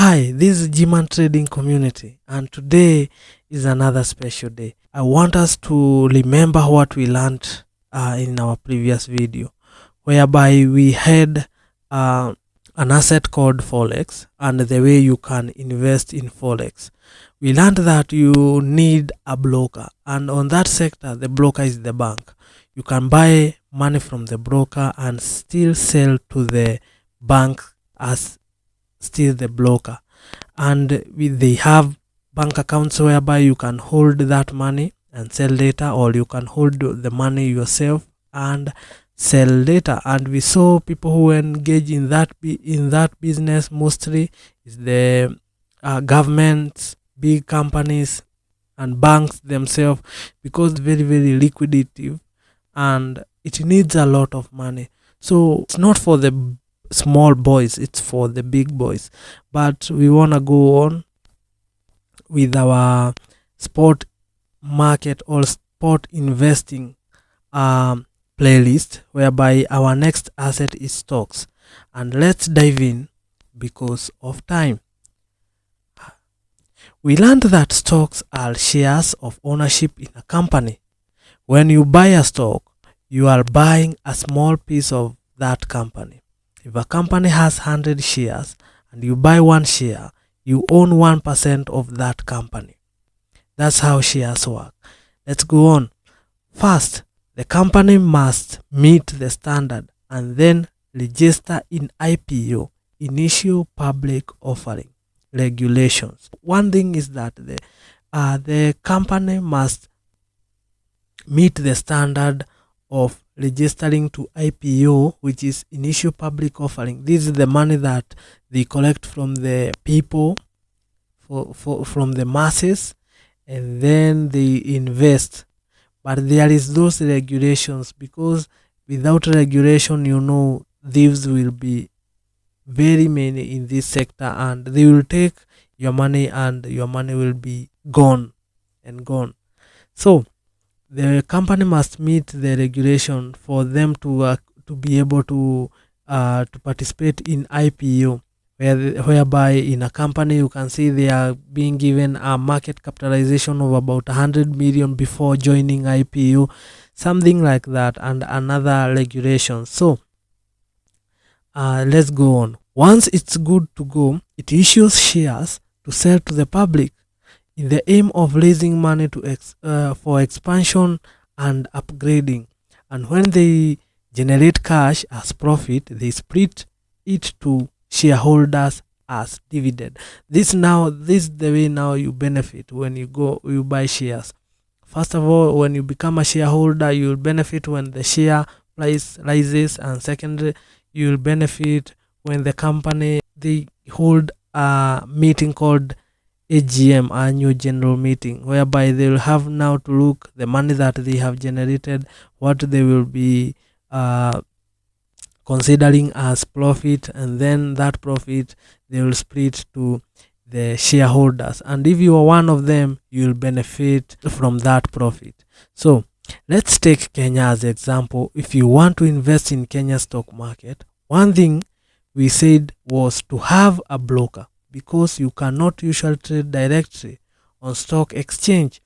Hi, this is Gman Trading Community, and today is another special day. I want us to remember what we learned in our previous video, whereby we had an asset called Forex and the way you can invest in Forex. We learned that you need a broker, and on that sector, the broker is the bank. You can buy money from the broker and still sell to the bank as still the broker, and they have bank accounts whereby you can hold that money and sell later, or you can hold the money yourself and sell later. And we saw people who engage in that business mostly is the governments, big companies and banks themselves, because very liquidative and it needs a lot of money. So it's not for the small boys, it's for the big boys. But we want to go on with our sport market or sport investing playlist, whereby our next asset is stocks. And let's dive in because of time. We learned that stocks are shares of ownership in a company. When you buy a stock, you are buying a small piece of that company. If a company has 100 shares and you buy one share, you own 1% of that company. That's how shares work. Let's go on. First, the company must meet the standard and then register in IPO, initial public offering, regulations. One thing is that the company must meet the standard of registering to IPO, which is initial public offering. This is the money that they collect from the people, from the masses, and then they invest. But there is those regulations, because without regulation, thieves will be very many in this sector, and they will take your money and your money will be gone and gone. So the company must meet the regulation for them to be able to participate in IPO, whereby in a company you can see they are being given a market capitalization of about 100 million before joining IPO, something like that, and another regulation. So let's go on. Once it's good to go, it issues shares to sell to the public in the aim of raising money for expansion and upgrading. And when they generate cash as profit, they split it to shareholders as dividend. This is the way now you benefit when you buy shares. First of all, when you become a shareholder, you'll benefit when the share price rises, and secondly, you'll benefit when the company they hold a meeting called AGM, annual general meeting, whereby they will have now to look the money that they have generated, what they will be considering as profit, and then that profit they will split to the shareholders, and if you are one of them, you will benefit from that profit. So let's take Kenya as example. If you want to invest in Kenya stock market, one thing we said was to have a broker, because you cannot usually trade directly on stock exchange.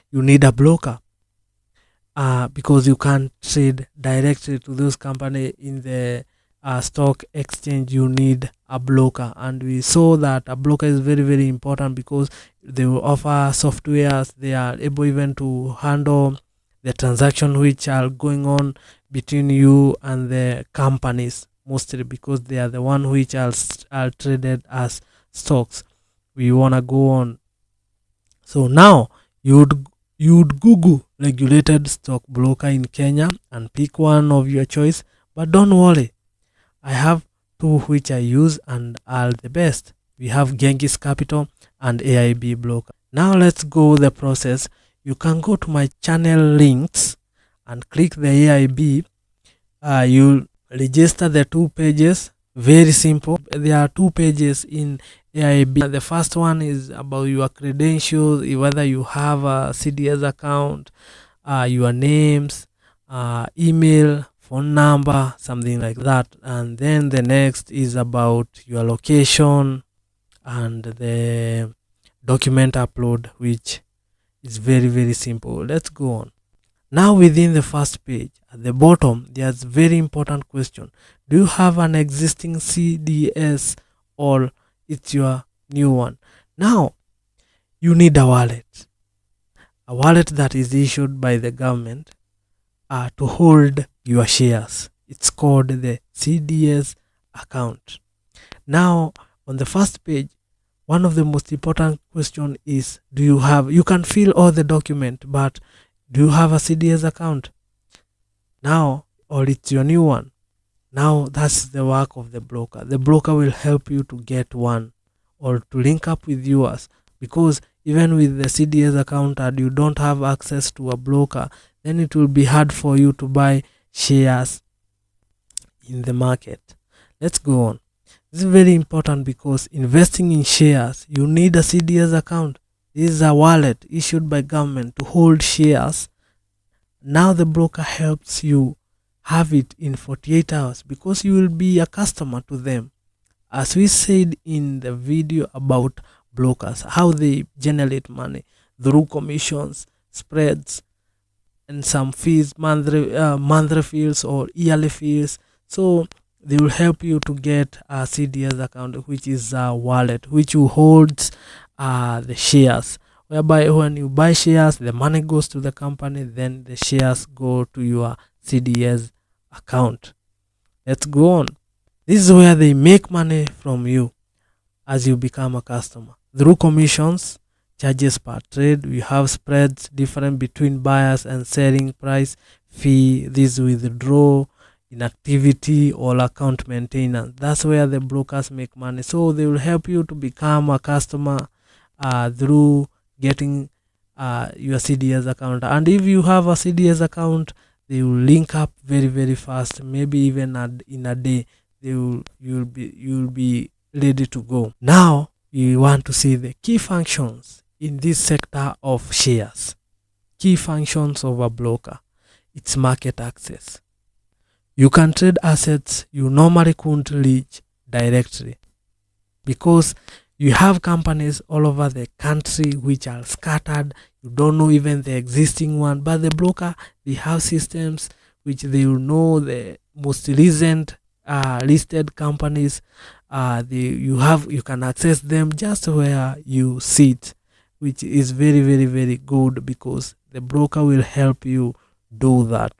You need a broker because you can't trade directly to those companies in the stock exchange. You need a broker, and we saw that a broker is very important, because they will offer softwares. They are able even to handle the transaction which are going on between you and the companies, mostly because they are the one which are traded as stocks. We want to go on. So now you would Google regulated stock broker in Kenya and pick one of your choice. But don't worry, I have two which I use and are the best. We have Genghis Capital and AIB broker. Now let's go the process. You can go to my channel links and click the AIB. You'll register the 2 pages. Very simple. There are 2 pages in AIB. The first one is about your credentials, whether you have a CDS account, your names, email, phone number, something like that. And then the next is about your location, and the document upload, which is very, very simple. Let's go on. Now within the first page, at the bottom, there's a very important question. Do you have an existing CDS or it's your new one? Now, you need a wallet that is issued by the government to hold your shares. It's called the CDS account. Now, on the first page, one of the most important question is, you can fill all the document, but do you have a CDS account now, or it's your new one? Now that's the work of the broker. The broker will help you to get one or to link up with yours, because even with the CDS account and you don't have access to a broker, then it will be hard for you to buy shares in the market. Let's go on. This is very important because investing in shares, you need a CDS account. This is a wallet issued by government to hold shares. Now the broker helps you have it in 48 hours because you will be a customer to them. As we said in the video about brokers, how they generate money through commissions, spreads, and some fees, monthly fees or yearly fees. So they will help you to get a CDS account, which is a wallet which you holds the shares, whereby when you buy shares, the money goes to the company, then the shares go to your CDS account. Let's go on. This is where they make money from you as you become a customer through commissions, charges per trade. We have spreads different between buyers and selling price, fee, this withdraw, inactivity, or account maintenance. That's where the brokers make money. So they will help you to become a customer through getting your CDS account. And if you have a CDS account, they will link up very, very fast. Maybe even in a day, you'll be ready to go. Now you want to see the key functions in this sector of shares. Key functions of a broker. It's market access. You can trade assets you normally couldn't reach directly, because you have companies all over the country which are scattered. You don't know even the existing one, but the broker, they have systems which they will know the most recent listed companies. You can access them just where you sit, which is very, very, very good because the broker will help you do that.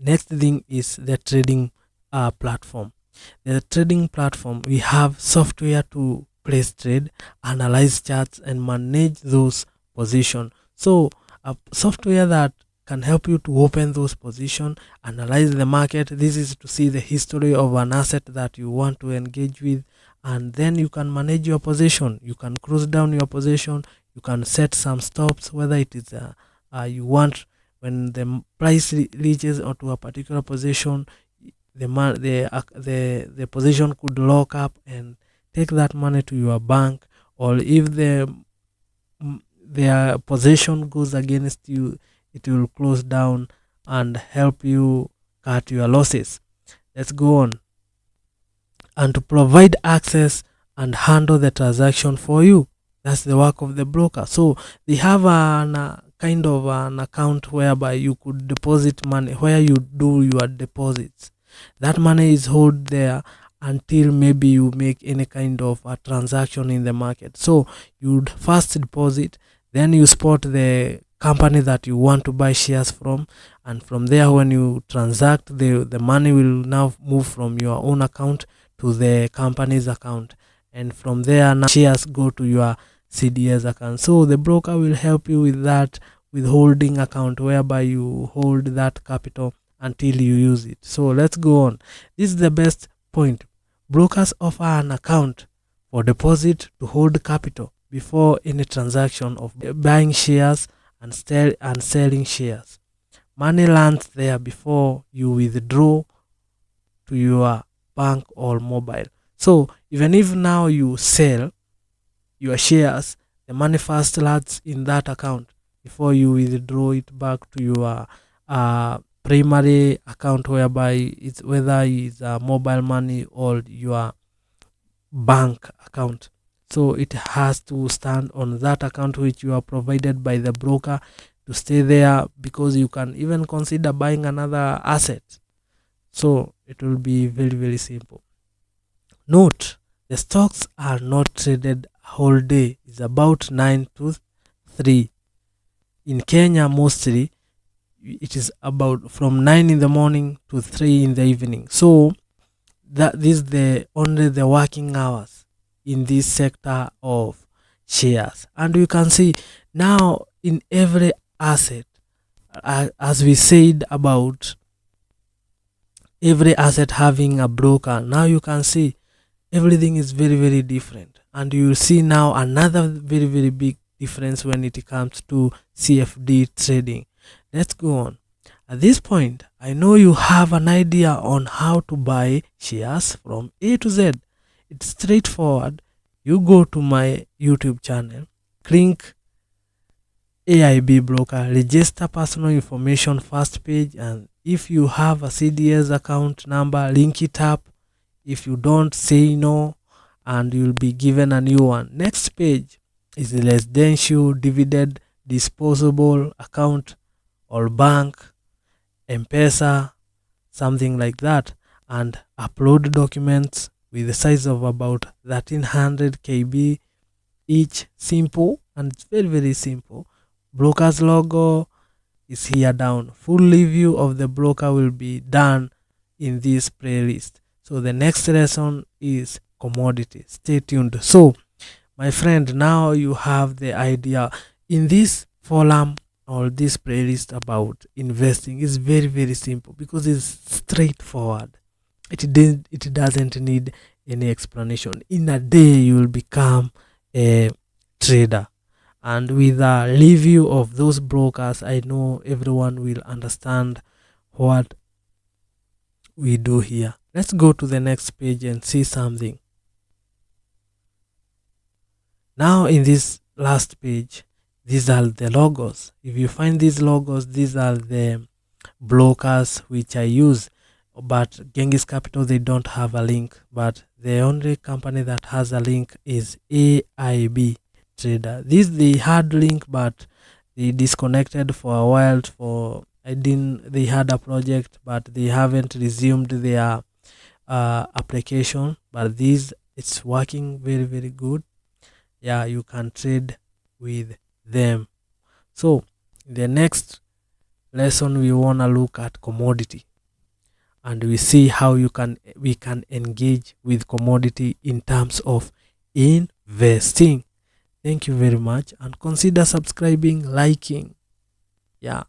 Next thing is the trading platform. The trading platform, we have software to place trade, analyze charts, and manage those positions. So a software that can help you to open those positions, analyze the market. This is to see the history of an asset that you want to engage with, and then you can manage your position. You can close down your position. You can set some stops, whether it is you want, when the price reaches onto a particular position, the position could lock up and take that money to your bank, or if their position goes against you, it will close down and help you cut your losses. Let's go on. And to provide access and handle the transaction for you, that's the work of the broker. So they have an kind of an account whereby you could deposit money, where you do your deposits. That money is held there until maybe you make any kind of a transaction in the market. So you would first deposit, then you spot the company that you want to buy shares from, and from there, when you transact, the money will now move from your own account to the company's account, and from there now shares go to your CDS account. So the broker will help you with that withholding account, whereby you hold that capital until you use it. So let's go on. This is the best point. Brokers offer an account for deposit to hold capital before any transaction of buying shares and selling shares. Money lands there before you withdraw to your bank or mobile. So even if now you sell your shares, the money first lands in that account before you withdraw it back to your primary account, whereby it's whether it's mobile money or your bank account. So it has to stand on that account which you are provided by the broker to stay there, because you can even consider buying another asset. So it will be very, very simple. Note, the stocks are not traded whole day. It's about 9 to 3. In Kenya, mostly, it is about from 9 in the morning to 3 in the evening. So that is the only the working hours in this sector of shares. And you can see now in every asset, as we said about every asset having a broker, now you can see everything is very, very different. And you will see now another very, very big difference when it comes to CFD trading. Let's go on. At this point, I know you have an idea on how to buy shares from A to Z. It's straightforward. You go to my YouTube channel, click AIB broker, register personal information first page, and if you have a CDS account number, link it up. If you don't, say no, and you'll be given a new one. Next page is the residential dividend disposable account or bank, M-Pesa, something like that, and upload documents with the size of about 1300 KB each. Simple, and it's very, very simple. Broker's logo is here down. Full review of the broker will be done in this playlist. So the next lesson is commodity. Stay tuned. So my friend, now you have the idea. In this forum or this playlist about investing is very, very simple because it's straightforward. It doesn't need any explanation. In a day you will become a trader, and with a review of those brokers, I know everyone will understand what we do here. Let's go to the next page and see something. Now in this last page, these are the logos. If you find these logos, these are the brokers which I use. But Genghis Capital, they don't have a link, but the only company that has a link is AIB Trader. They had link, but they disconnected for a while. They had a project, but they haven't resumed their application. But it's working very, very good. Yeah, you can trade with them. So the next lesson, we want to look at commodity, and we see how we can engage with commodity in terms of investing. Thank you very much, and consider subscribing, liking. Yeah.